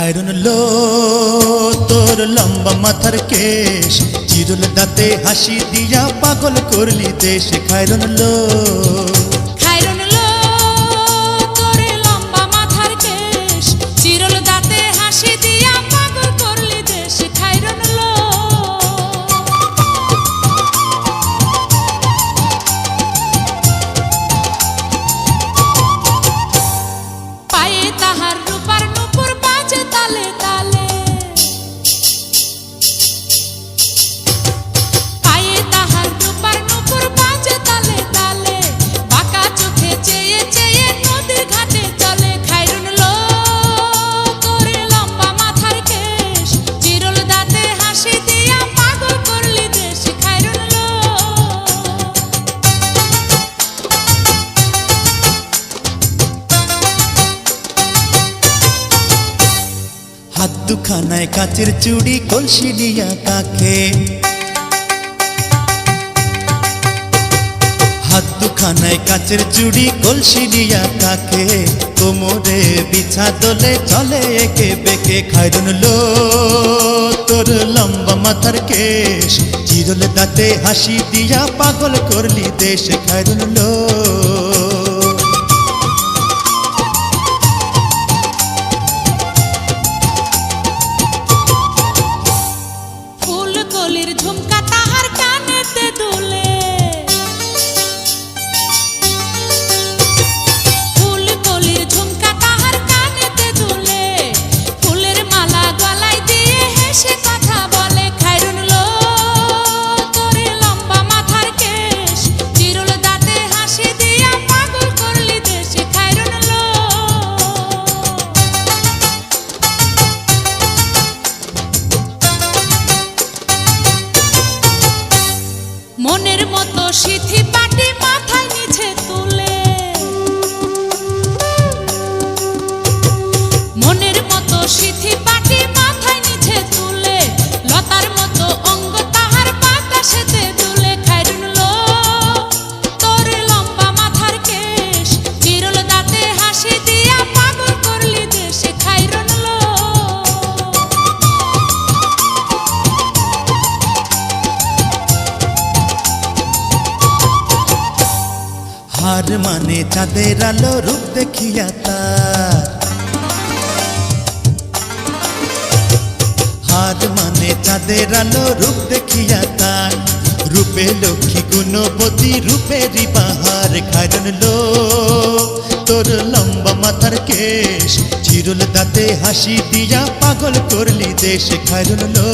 খায়রুন লো তোর লম্বা মাথার কেশ, চিরুল দাঁতে হাসি দিয়া পাগল করলি দেশ। খায়রুন লো তোর লম্বা মাথার কেশ, চিরুল দাঁতে হাসি দিয়া পাগল করলি দেশ। খায়রুন লো পায়ে তাহার রূপার নূপুর বাজে তালে তালে, পায়ে তাহার রূপার নূপুর বাজে তালে তালে, বাঁকা চোখে চেয়ে চেয়ে নদীর ঘাটে চলে। খায়রুন লো তোর লম্বা মাথার কেশ, চিরুল দাঁতে হাসি দিয়া পাগল করলি দেশ। খায়রুন লো হাত দুখানায় কাচের চুড়ি, কলসি দিয়া কাকে, হাত দুখানায় কাচের চুড়ি, কলসি দিয়া কাকে, কোমরে বিছা দোলে চলে একে বেঁকে। খায়রুন লো তোর লম্বা মাথার কেশ, চিরুল দাঁতে হাসি দিয়া পাগল করলি দেশ। খায়রুন লো ফুলকলির ঝুমকা তাহার কানেতে দুলে, ফুলকলির ঝুমকা তাহার কানেতে দুলে, ফুলের মালা গলায় দিয়ে হেসে কথা বলে। খায়রুন লো তোর লম্বা মাথার কেশ, চিরুল দাঁতে হাসি দিয়া পাগল করলি দেশ। খায়রুন লো মনের মতো সিথি পাটি মাথায় নিচে তুলে, মনের মতো সিথি পাটি মাথায় নিচে তুলে, লতার মতো অঙ্গ তাহার বাতাসেতে দুলে। খায়রুন লো তোর লম্বা মাথার কেশ, চিরুল দাঁতে হাসি দিয়া পাগল করলি দেশ। খায়রুন লো হার মানে চাঁদের আলো, রূপ দেখিয়া তার, হার মানে চাঁদের আলো, রূপ দেখিয়া তার, রূপে লক্ষ্মী গুণবতী, রূপেরই বাহার। খায়রুন লো তোর লম্বা মাথার কেশ, চিরুল দাঁতে হাসি দিয়া পাগল করলি দেশ। খায়রুন লো